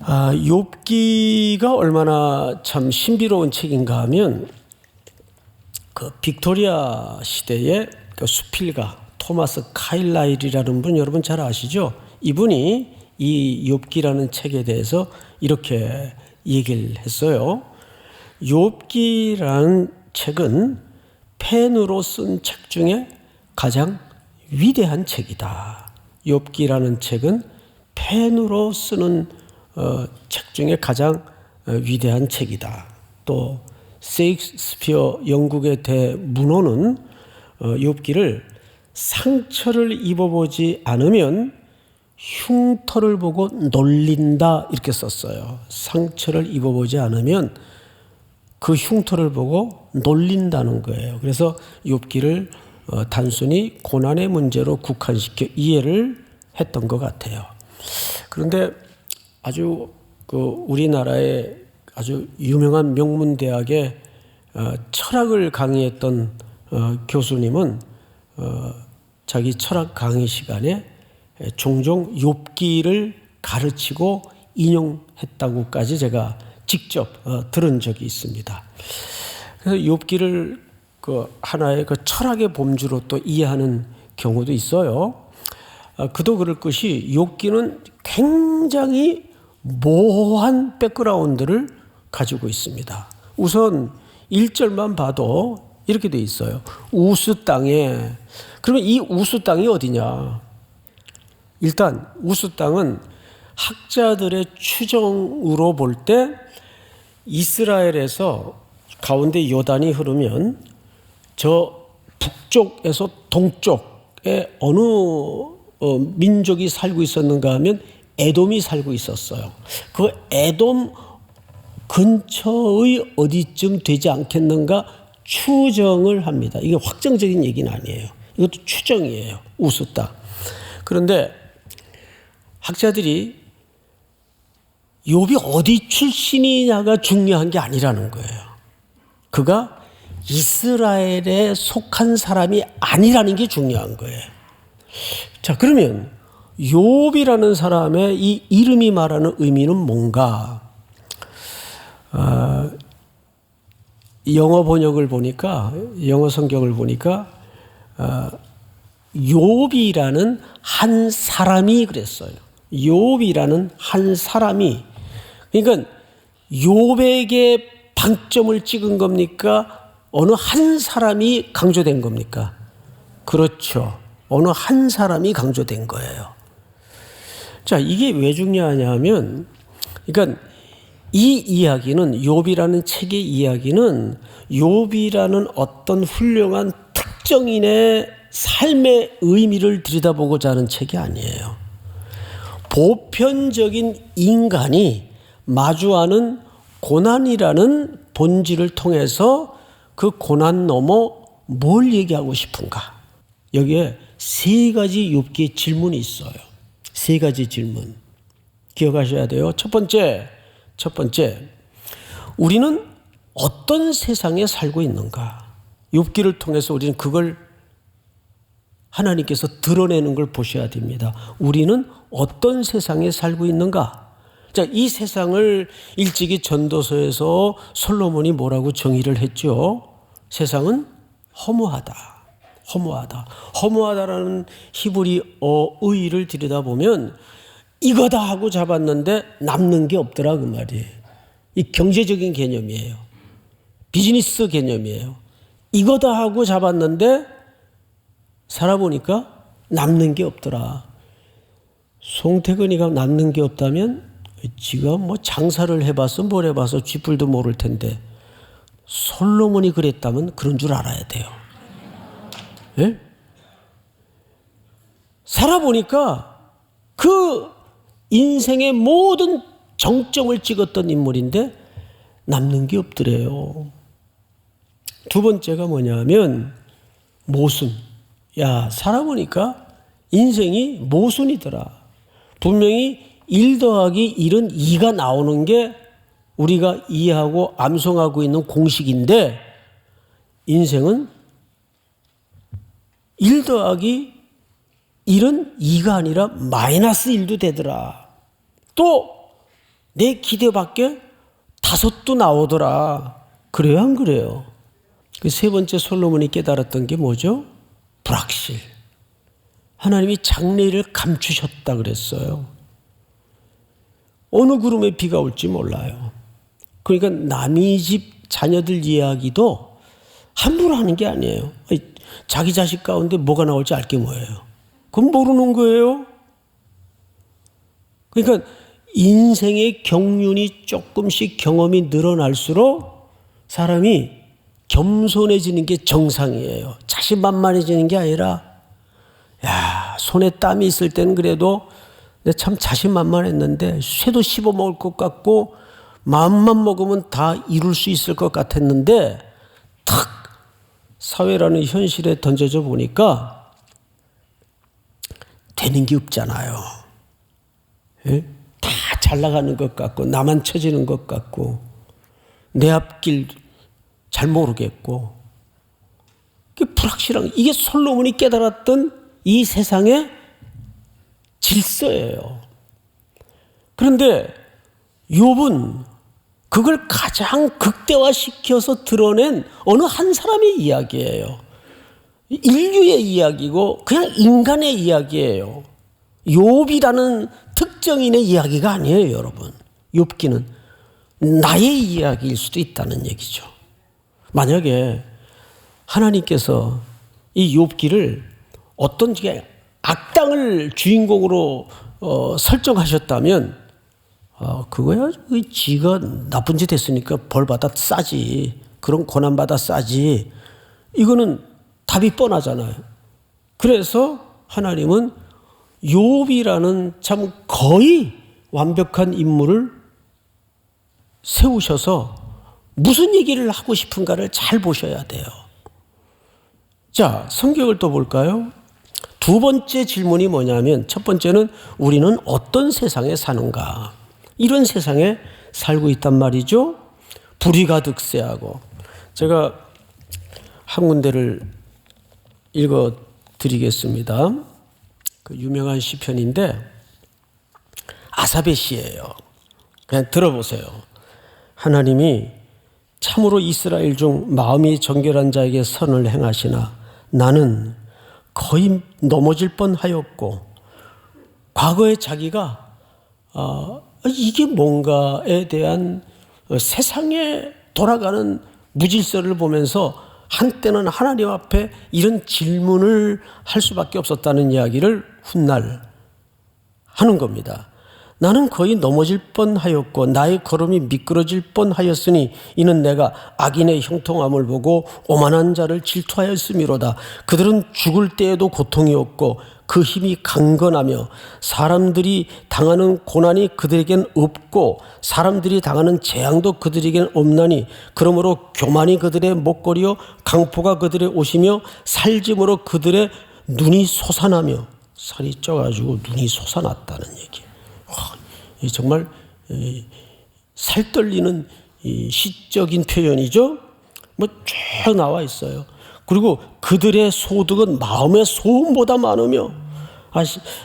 욥기가 얼마나 참 신비로운 책인가 하면 그 빅토리아 시대의 그 수필가 토마스 카일라일이라는 분 여러분 잘 아시죠? 이분이 이 욥기라는 책에 대해서 이렇게 얘기를 했어요. 욥기라는 책은 펜으로 쓴 책 중에 가장 위대한 책이다. 욥기라는 책은 펜으로 쓰는 책 중에 가장 위대한 책이다. 또 세익스피어 영국의 대문호는 욥기를 상처를 입어보지 않으면 흉터를 보고 놀린다 이렇게 썼어요. 상처를 입어보지 않으면 그 흉터를 보고 놀린다는 거예요. 그래서 욥기를 단순히 고난의 문제로 국한시켜 이해를 했던 것 같아요. 그런데 아주 우리나라의 아주 유명한 명문대학의 철학을 강의했던 교수님은 자기 철학 강의 시간에 종종 욥기를 가르치고 인용했다고까지 제가 직접 들은 적이 있습니다. 그래서 욥기를 하나의 철학의 범주로 또 이해하는 경우도 있어요. 그도 그럴 것이 욥기는 굉장히 모호한 백그라운드를 가지고 있습니다. 우선 1절만 봐도 이렇게 돼 있어요. 우스 땅에. 그러면 이 우스 땅이 어디냐? 일단 우스 땅은 학자들의 추정으로 볼 때 이스라엘에서 가운데 요단이 흐르면 저 북쪽에서 동쪽에 어느 민족이 살고 있었는가 하면 에돔이 살고 있었어요. 그 에돔 근처의 어디쯤 되지 않겠는가 추정을 합니다. 이게 확정적인 얘기는 아니에요. 이것도 추정이에요. 우스 땅. 그런데 학자들이 욥이 어디 출신이냐가 중요한 게 아니라는 거예요. 그가 이스라엘에 속한 사람이 아니라는 게 중요한 거예요. 자, 그러면 욥이라는 사람의 이 이름이 말하는 의미는 뭔가? 영어 번역을 보니까, 영어 성경을 보니까 욥이라는 한 사람이 그랬어요. 욥이라는 한 사람이. 그러니까 욥에게 방점을 찍은 겁니까? 어느 한 사람이 강조된 겁니까? 그렇죠. 어느 한 사람이 강조된 거예요. 자, 이게 왜 중요하냐 하면, 그러니까 이 이야기는, 욥이라는 책의 이야기는 욥이라는 어떤 훌륭한 특정인의 삶의 의미를 들여다보고자 하는 책이 아니에요. 보편적인 인간이 마주하는 고난이라는 본질을 통해서 그 고난 넘어 뭘 얘기하고 싶은가? 여기에 세 가지 욥기의 질문이 있어요. 세 가지 질문. 기억하셔야 돼요. 첫 번째, 우리는 어떤 세상에 살고 있는가? 욥기를 통해서 우리는 그걸 하나님께서 드러내는 걸 보셔야 됩니다. 우리는 어떤 세상에 살고 있는가? 자, 이 세상을 일찍이 전도서에서 솔로몬이 뭐라고 정의를 했죠? 세상은 허무하다. 허무하다라는 히브리어 의의를 들여다보면 이거다 하고 잡았는데 남는 게 없더라 그 말이에요. 이 경제적인 개념이에요. 비즈니스 개념이에요. 이거다 하고 잡았는데 살아보니까 남는 게 없더라. 송태근이가 남는 게 없다면 지가 뭐 장사를 해봐서 뭘 해봐서 쥐뿔도 모를 텐데 솔로몬이 그랬다면 그런 줄 알아야 돼요. 예? 살아보니까 그 인생의 모든 정점을 찍었던 인물인데 남는 게 없더래요. 두 번째가 뭐냐면 모순. 야, 살아보니까 인생이 모순이더라. 분명히 1 더하기 1은 2가 나오는 게 우리가 이해하고 암송하고 있는 공식인데 인생은 1 더하기 1은 2가 아니라 마이너스 1도 되더라. 또 내 기대 밖에 5도 나오더라. 그래요, 안 그래요? 그 세 번째 솔로몬이 깨달았던 게 뭐죠? 불확실. 하나님이 장래일을 감추셨다 그랬어요. 어느 구름에 비가 올지 몰라요. 그러니까 남의 집 자녀들 이야기도 함부로 하는 게 아니에요. 자기 자식 가운데 뭐가 나올지 알 게 뭐예요? 그건 모르는 거예요. 그러니까 인생의 경륜이 조금씩 경험이 늘어날수록 사람이 겸손해지는 게 정상이에요. 자신만만해지는 게 아니라, 야, 손에 땀이 있을 때는 그래도 내가 참 자신만만했는데 쇠도 씹어먹을 것 같고 마음만 먹으면 다 이룰 수 있을 것 같았는데 탁 사회라는 현실에 던져져 보니까 되는 게 없잖아요. 예? 다 잘 나가는 것 같고 나만 처지는 것 같고 내 앞길 잘 모르겠고 불확실한, 이게 솔로몬이 깨달았던 이 세상의 질서예요. 그런데 욥은 그걸 가장 극대화시켜서 드러낸 어느 한 사람의 이야기예요. 인류의 이야기고 그냥 인간의 이야기예요. 욥이라는 특정인의 이야기가 아니에요, 여러분. 욥기는 나의 이야기일 수도 있다는 얘기죠. 만약에 하나님께서 이 욥기를 어떤 악당을 주인공으로 설정하셨다면 그거야 지가 나쁜 짓 했으니까 벌받아 싸지, 그런 고난받아 싸지, 이거는 답이 뻔하잖아요. 그래서 하나님은 욥이라는 참 거의 완벽한 인물을 세우셔서 무슨 얘기를 하고 싶은가를 잘 보셔야 돼요. 자, 성경을 또 볼까요? 두 번째 질문이 뭐냐면, 첫 번째는 우리는 어떤 세상에 사는가? 이런 세상에 살고 있단 말이죠. 불이 가득세하고. 제가 한 군데를 읽어 드리겠습니다. 그 유명한 시편인데 아삽의 시예요. 그냥 들어보세요. 하나님이 참으로 이스라엘 중 마음이 정결한 자에게 선을 행하시나 나는 거의 넘어질 뻔하였고, 과거에 자기가 이게 뭔가에 대한 세상에 돌아가는 무질서를 보면서 한때는 하나님 앞에 이런 질문을 할 수밖에 없었다는 이야기를 훗날 하는 겁니다. 나는 거의 넘어질 뻔하였고 나의 걸음이 미끄러질 뻔하였으니 이는 내가 악인의 형통함을 보고 오만한 자를 질투하였음이로다. 그들은 죽을 때에도 고통이 없고 그 힘이 강건하며 사람들이 당하는 고난이 그들에겐 없고 사람들이 당하는 재앙도 그들에겐 없나니 그러므로 교만이 그들의 목걸이요 강포가 그들의 옷이며 살짐으로 그들의 눈이 솟아나며, 살이 쪄가지고 눈이 솟아났다는 얘기. 정말 살떨리는 시적인 표현이죠. 쭉 나와 있어요. 그리고 그들의 소득은 마음의 소음보다 많으며,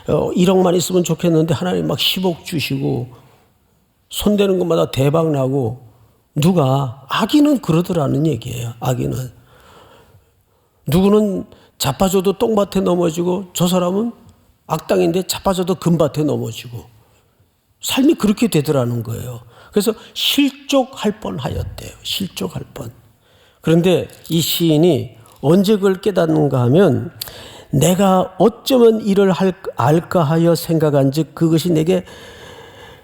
1억만 있으면 좋겠는데 하나님 막 10억 주시고 손대는 것마다 대박 나고, 누가 악인은 그러더라는 얘기예요. 악인은 누구는 자빠져도 똥밭에 넘어지고 저 사람은 악당인데 자빠져도 금밭에 넘어지고, 삶이 그렇게 되더라는 거예요. 그래서 실족할 뻔하였대요. 실족할 뻔. 그런데 이 시인이 언제 그걸 깨닫는가 하면, 내가 어쩌면 이를 알까 하여 생각한즉 그것이 내게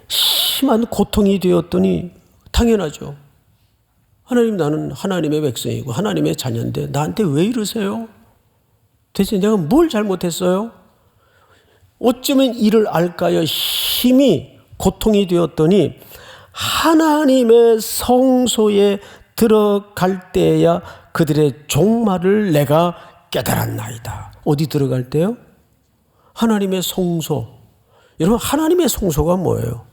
심한 고통이 되었더니, 당연하죠. 하나님, 나는 하나님의 백성이고 하나님의 자녀인데 나한테 왜 이러세요? 대체 내가 뭘 잘못했어요? 어쩌면 이를 알까요? 심히 고통이 되었더니 하나님의 성소에 들어갈 때야 그들의 종말을 내가 깨달았나이다. 어디 들어갈 때요? 하나님의 성소. 여러분, 하나님의 성소가 뭐예요?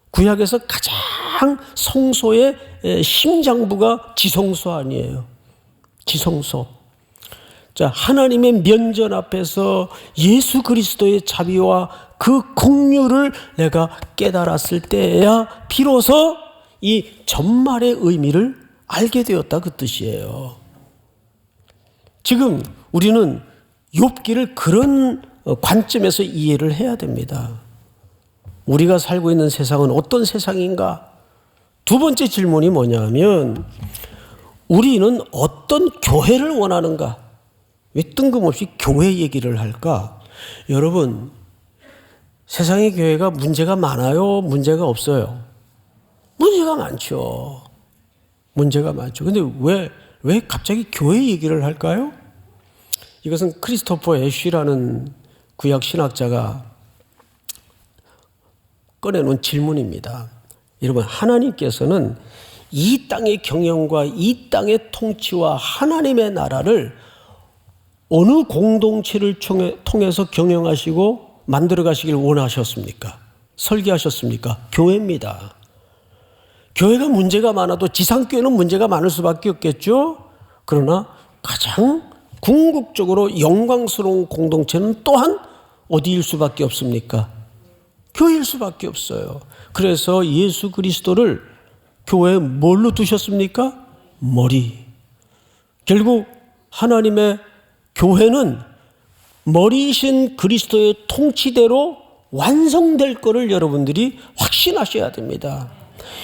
구약에서 가장 성소의 심장부가 지성소 아니에요? 지성소. 자, 하나님의 면전 앞에서 예수 그리스도의 자비와 그 긍휼을 내가 깨달았을 때야 비로소 이 전말의 의미를 알게 되었다, 그 뜻이에요. 지금 우리는 욥기를 그런 관점에서 이해를 해야 됩니다. 우리가 살고 있는 세상은 어떤 세상인가? 두 번째 질문이 뭐냐면 우리는 어떤 교회를 원하는가? 왜 뜬금없이 교회 얘기를 할까? 여러분, 세상의 교회가 문제가 많아요? 문제가 없어요? 문제가 많죠. 문제가 많죠. 근데 왜 갑자기 교회 얘기를 할까요? 이것은 크리스토퍼 애쉬라는 구약 신학자가 꺼내놓은 질문입니다. 여러분, 하나님께서는 이 땅의 경영과 이 땅의 통치와 하나님의 나라를 어느 공동체를 통해서 경영하시고 만들어 가시길 원하셨습니까? 설계하셨습니까? 교회입니다. 교회가 문제가 많아도 지상교회는 문제가 많을 수밖에 없겠죠. 그러나 가장 궁극적으로 영광스러운 공동체는 또한 어디일 수밖에 없습니까? 교회일 수밖에 없어요. 그래서 예수 그리스도를 교회에 뭘로 두셨습니까? 머리. 결국 하나님의 교회는 머리이신 그리스도의 통치대로 완성될 것을 여러분들이 확신하셔야 됩니다.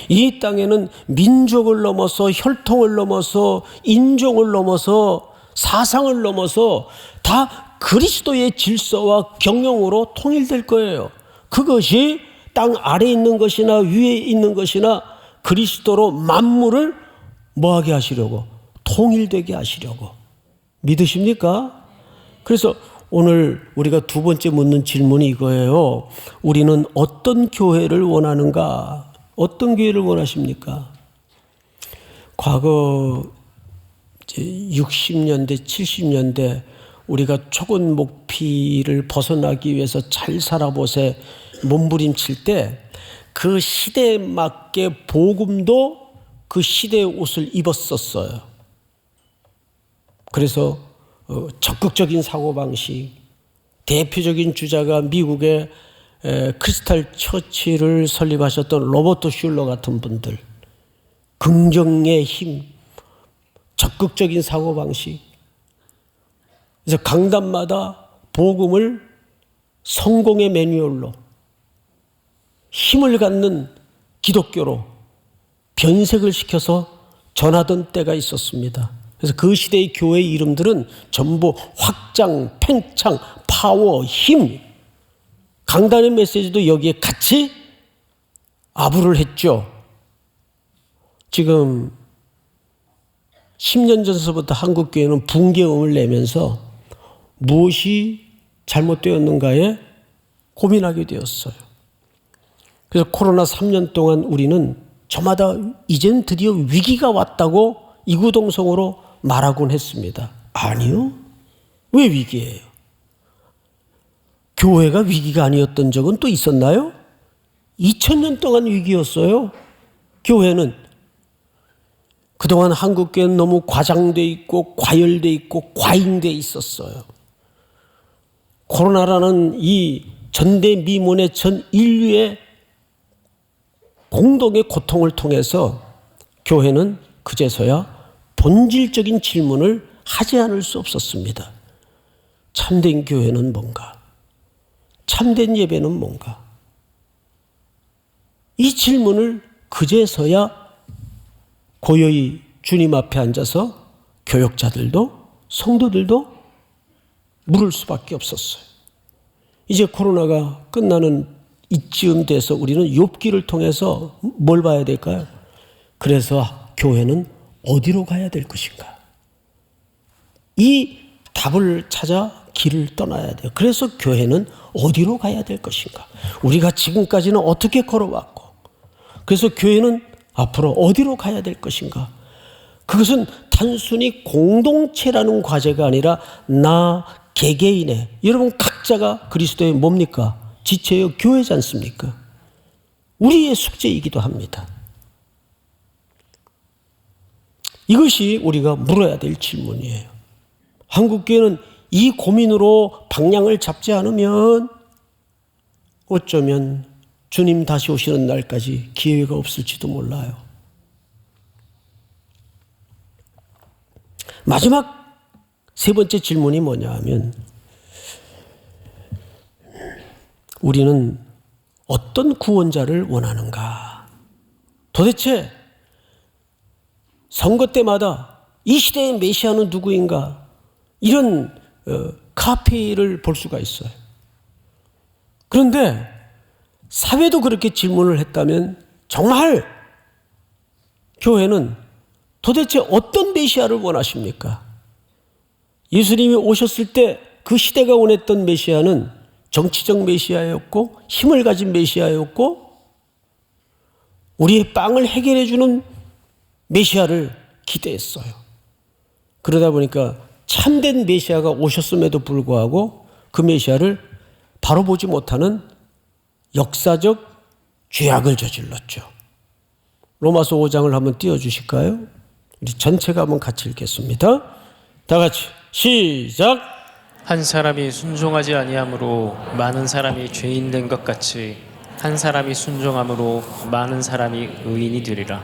이 땅에는 민족을 넘어서 혈통을 넘어서 인종을 넘어서 사상을 넘어서 다 그리스도의 질서와 경영으로 통일될 거예요. 그것이 땅 아래에 있는 것이나 위에 있는 것이나 그리스도로 만물을 뭐하게 하시려고? 통일되게 하시려고. 믿으십니까? 그래서 오늘 우리가 두 번째 묻는 질문이 이거예요. 우리는 어떤 교회를 원하는가? 어떤 교회를 원하십니까? 과거 60년대, 70년대 우리가 초건 목피를 벗어나기 위해서 잘 살아보세 몸부림칠 때 그 시대에 맞게 복음도 그 시대의 옷을 입었었어요. 그래서 적극적인 사고방식, 대표적인 주자가 미국의 크리스탈 처치를 설립하셨던 로버트 슐러 같은 분들, 긍정의 힘, 적극적인 사고방식. 그래서 강단마다 복음을 성공의 매뉴얼로 힘을 갖는 기독교로 변색을 시켜서 전하던 때가 있었습니다. 그래서 그 시대의 교회 이름들은 전부 확장, 팽창, 파워, 힘. 강단의 메시지도 여기에 같이 아부를 했죠. 지금 10년 전서부터 한국교회는 붕괴음을 내면서 무엇이 잘못되었는가에 고민하게 되었어요. 그래서 코로나 3년 동안 우리는 저마다 이젠 드디어 위기가 왔다고 이구동성으로 말하곤 했습니다. 아니요. 왜 위기예요? 교회가 위기가 아니었던 적은 또 있었나요? 2000년 동안 위기였어요. 교회는. 그동안 한국교회는 너무 과장돼 있고 과열돼 있고 과잉돼 있었어요. 코로나라는 이 전대미문의 전 인류의 공동의 고통을 통해서 교회는 그제서야 본질적인 질문을 하지 않을 수 없었습니다. 참된 교회는 뭔가? 참된 예배는 뭔가? 이 질문을 그제서야 고요히 주님 앞에 앉아서 교역자들도 성도들도 물을 수밖에 없었어요. 이제 코로나가 끝나는 이쯤 돼서 우리는 욥기를 통해서 뭘 봐야 될까요? 그래서 교회는 어디로 가야 될 것인가? 이 답을 찾아 길을 떠나야 돼요. 그래서 교회는 어디로 가야 될 것인가? 우리가 지금까지는 어떻게 걸어왔고, 그래서 교회는 앞으로 어디로 가야 될 것인가? 그것은 단순히 공동체라는 과제가 아니라 나 개개인의, 여러분 각자가 그리스도의 뭡니까? 지체요 교회지 않습니까? 우리의 숙제이기도 합니다. 이것이 우리가 물어야 될 질문이에요. 한국교회는 이 고민으로 방향을 잡지 않으면 어쩌면 주님 다시 오시는 날까지 기회가 없을지도 몰라요. 마지막 세 번째 질문이 뭐냐 하면, 우리는 어떤 구원자를 원하는가? 도대체 선거 때마다 이 시대의 메시아는 누구인가? 이런 카페를 볼 수가 있어요. 그런데 사회도 그렇게 질문을 했다면 정말 교회는 도대체 어떤 메시아를 원하십니까? 예수님이 오셨을 때 그 시대가 원했던 메시아는 정치적 메시아였고 힘을 가진 메시아였고 우리의 빵을 해결해 주는 메시아를 기대했어요. 그러다 보니까 참된 메시아가 오셨음에도 불구하고 그 메시아를 바로 보지 못하는 역사적 죄악을 저질렀죠. 로마서 5장을 한번 띄워주실까요? 우리 전체가 한번 같이 읽겠습니다. 다 같이 시작. 한 사람이 순종하지 아니함으로 많은 사람이 죄인 된 것 같이 한 사람이 순종함으로 많은 사람이 의인이 되리라.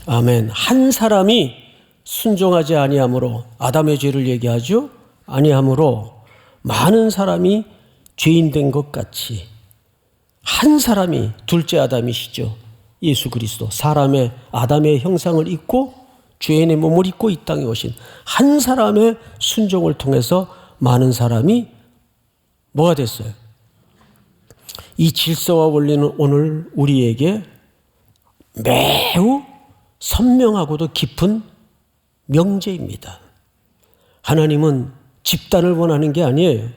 아멘. 한 사람이 순종하지 아니함으로, 아담의 죄를 얘기하죠. 아니함으로 많은 사람이 죄인 된 것 같이, 한 사람이, 둘째 아담이시죠. 예수 그리스도, 사람의 아담의 형상을 입고 죄인의 몸을 입고 이 땅에 오신 한 사람의 순종을 통해서 많은 사람이 뭐가 됐어요? 이 질서와 원리는 오늘 우리에게 매우 선명하고도 깊은 명제입니다. 하나님은 집단을 원하는 게 아니에요.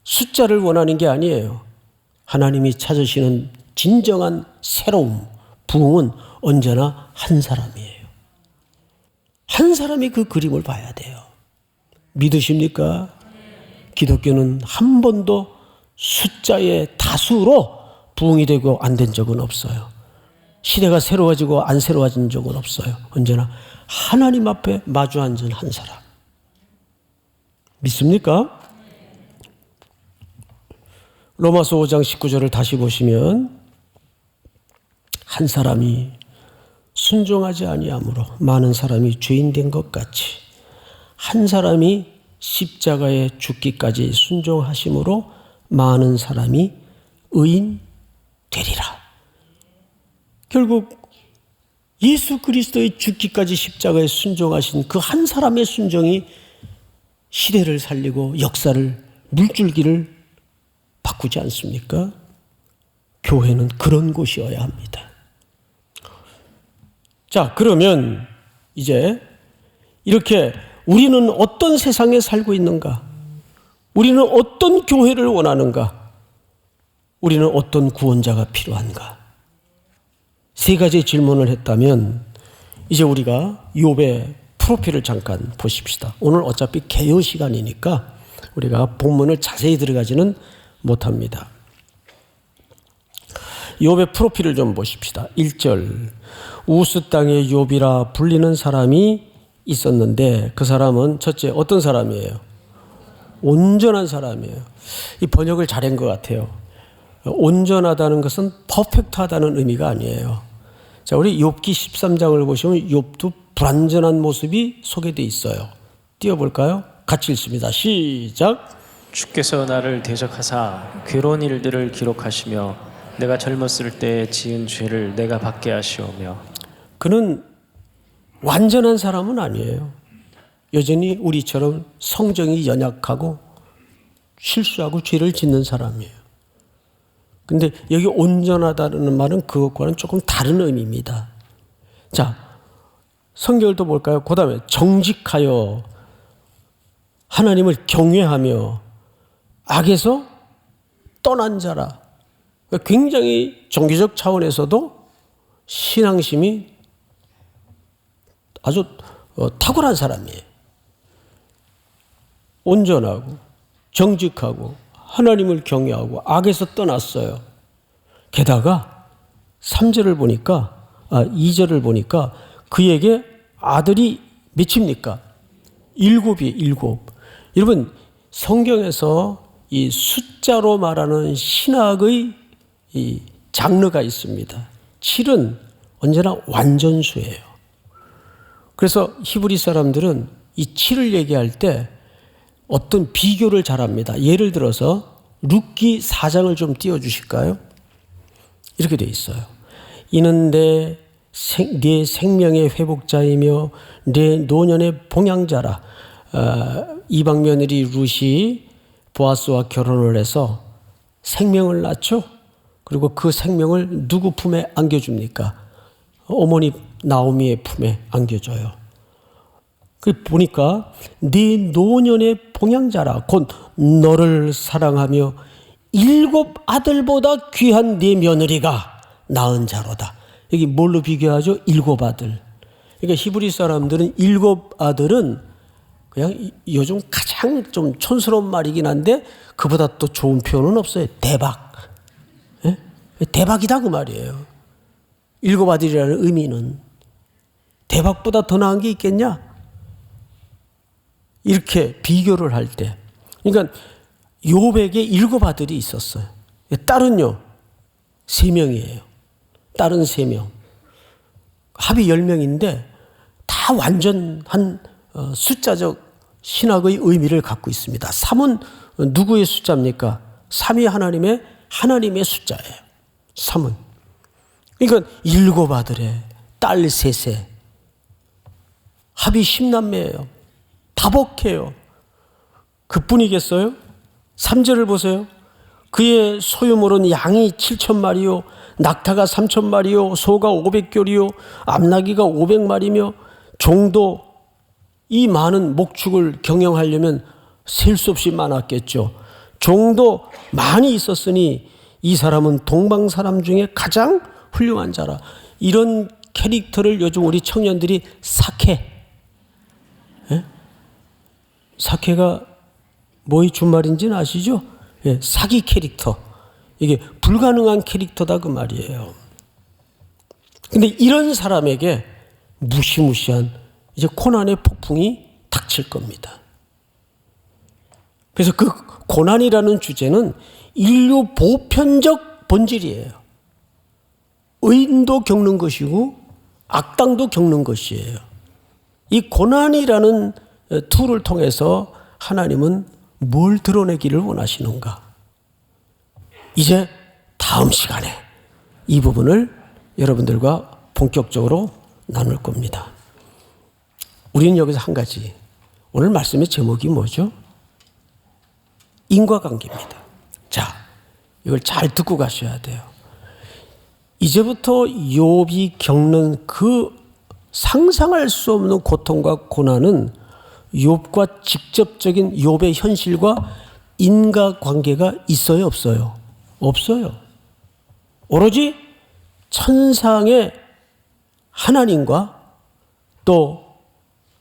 숫자를 원하는 게 아니에요. 하나님이 찾으시는 진정한 새로움, 부흥은 언제나 한 사람이에요. 한 사람이 그 그림을 봐야 돼요. 믿으십니까? 기독교는 한 번도 숫자의 다수로 부흥이 되고 안 된 적은 없어요. 시대가 새로워지고 안 새로워진 적은 없어요. 언제나 하나님 앞에 마주 앉은 한 사람. 믿습니까? 로마서 5장 19절을 다시 보시면, 한 사람이 순종하지 아니함으로 많은 사람이 죄인 된 것 같이 한 사람이 십자가에 죽기까지 순종하심으로 많은 사람이 의인 되리라. 결국 예수 그리스도의 죽기까지 십자가에 순종하신 그 한 사람의 순종이 시대를 살리고 역사를, 물줄기를 바꾸지 않습니까? 교회는 그런 곳이어야 합니다. 자, 그러면 이제 이렇게 우리는 어떤 세상에 살고 있는가? 우리는 어떤 교회를 원하는가? 우리는 어떤 구원자가 필요한가? 세 가지 질문을 했다면 이제 우리가 욥의 프로필을 잠깐 보십시다. 오늘 어차피 개요 시간이니까 우리가 본문을 자세히 들어가지는 못합니다. 욥의 프로필을 좀 보십시다. 1절, 우스 땅의 욥이라 불리는 사람이 있었는데 그 사람은 첫째 어떤 사람이에요? 온전한 사람이에요. 이 번역을 잘한 것 같아요. 온전하다는 것은 퍼펙트하다는 의미가 아니에요. 자, 우리 욥기 13장을 보시면 욥도 불완전한 모습이 소개되어 있어요. 띄워볼까요? 같이 읽습니다. 시작. 주께서 나를 대적하사 괴로운 일들을 기록하시며 내가 젊었을 때 지은 죄를 내가 받게 하시오며. 그는 완전한 사람은 아니에요. 여전히 우리처럼 성정이 연약하고 실수하고 죄를 짓는 사람이에요. 근데 여기 온전하다는 말은 그것과는 조금 다른 의미입니다. 자, 성경을 또 볼까요? 그 다음에 정직하여 하나님을 경외하며 악에서 떠난 자라. 굉장히 종교적 차원에서도 신앙심이 아주 탁월한 사람이에요. 온전하고 정직하고 하나님을 경외하고 악에서 떠났어요. 게다가 3절을 보니까 2절을 보니까 그에게 아들이 몇입니까? 일곱이 일곱. 여러분, 성경에서 이 숫자로 말하는 신학의 이 장르가 있습니다. 7은 언제나 완전수예요. 그래서 히브리 사람들은 이 7을 얘기할 때 어떤 비교를 잘합니다. 예를 들어서 룻기 4장을 좀 띄워주실까요? 이렇게 돼 있어요. 이는 네 생명의 회복자이며 네 노년의 봉양자라. 이방 며느리 룻이 보아스와 결혼을 해서 생명을 낳죠. 그리고 그 생명을 누구 품에 안겨줍니까? 어머니 나오미의 품에 안겨줘요. 그 보니까 네 노년의 봉양자라 곧 너를 사랑하며 7 아들보다 귀한 네 며느리가 낳은 자로다. 여기 뭘로 비교하죠? 7 아들. 그러니까 히브리 사람들은 7 아들은 그냥 요즘 가장 좀 촌스러운 말이긴 한데 그보다 또 좋은 표현은 없어요. 대박. 예? 대박이다 그 말이에요. 7 아들이라는 의미는 대박보다 더 나은 게 있겠냐? 이렇게 비교를 할 때, 그러니까 욥에게 7 아들이 있었어요. 딸은요 3명이에요. 딸은 3명. 합이 10명인데 다 완전한 숫자적 신학의 의미를 갖고 있습니다. 3은 누구의 숫자입니까? 3이 하나님의 숫자예요. 3은. 그러니까 7 아들에 딸 3세. 합이 10남매예요. 다복해요. 그뿐이겠어요? 3절을 보세요. 그의 소유물은 양이 7,000마리요 낙타가 3,000마리요 소가 500껭이요 암나귀가 500마리며 종도 이 많은 목축을 경영하려면 셀 수 없이 많았겠죠. 종도 많이 있었으니 이 사람은 동방 사람 중에 가장 훌륭한 자라. 이런 캐릭터를 요즘 우리 청년들이 사케. 예? 사케가 뭐의 준말인지는 아시죠? 예, 사기 캐릭터. 이게 불가능한 캐릭터다 그 말이에요. 근데 이런 사람에게 무시무시한 이제 고난의 폭풍이 닥칠 겁니다. 그래서 그 고난이라는 주제는 인류 보편적 본질이에요. 의인도 겪는 것이고 악당도 겪는 것이에요. 이 고난이라는 툴을 통해서 하나님은 뭘 드러내기를 원하시는가? 이제 다음 시간에 이 부분을 여러분들과 본격적으로 나눌 겁니다. 우리는 여기서 한 가지, 오늘 말씀의 제목이 뭐죠? 인과관계입니다. 자, 이걸 잘 듣고 가셔야 돼요. 이제부터 욥이 겪는 그 상상할 수 없는 고통과 고난은 욥과 직접적인 욥의 현실과 인과관계가 있어요, 없어요? 없어요. 오로지 천상의 하나님과 또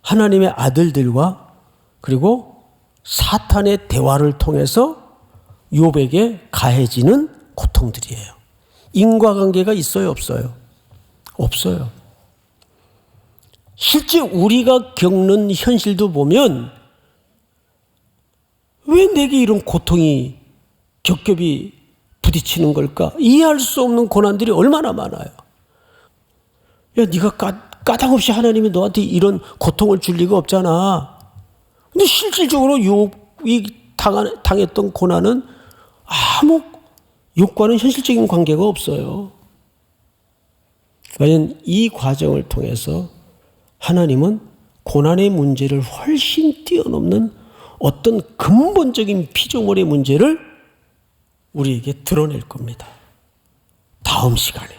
하나님의 아들들과 그리고 사탄의 대화를 통해서 욥에게 가해지는 고통들이에요. 인과관계가 있어요, 없어요? 없어요. 실제 우리가 겪는 현실도 보면 왜 내게 이런 고통이 겹겹이 부딪히는 걸까? 이해할 수 없는 고난들이 얼마나 많아요. 야, 네가 까닭없이 하나님이 너한테 이런 고통을 줄 리가 없잖아. 근데 실질적으로 욥이 당했던 고난은 아무 욥과는 현실적인 관계가 없어요. 과연 이 과정을 통해서 하나님은 고난의 문제를 훨씬 뛰어넘는 어떤 근본적인 피조물의 문제를 우리에게 드러낼 겁니다. 다음 시간에.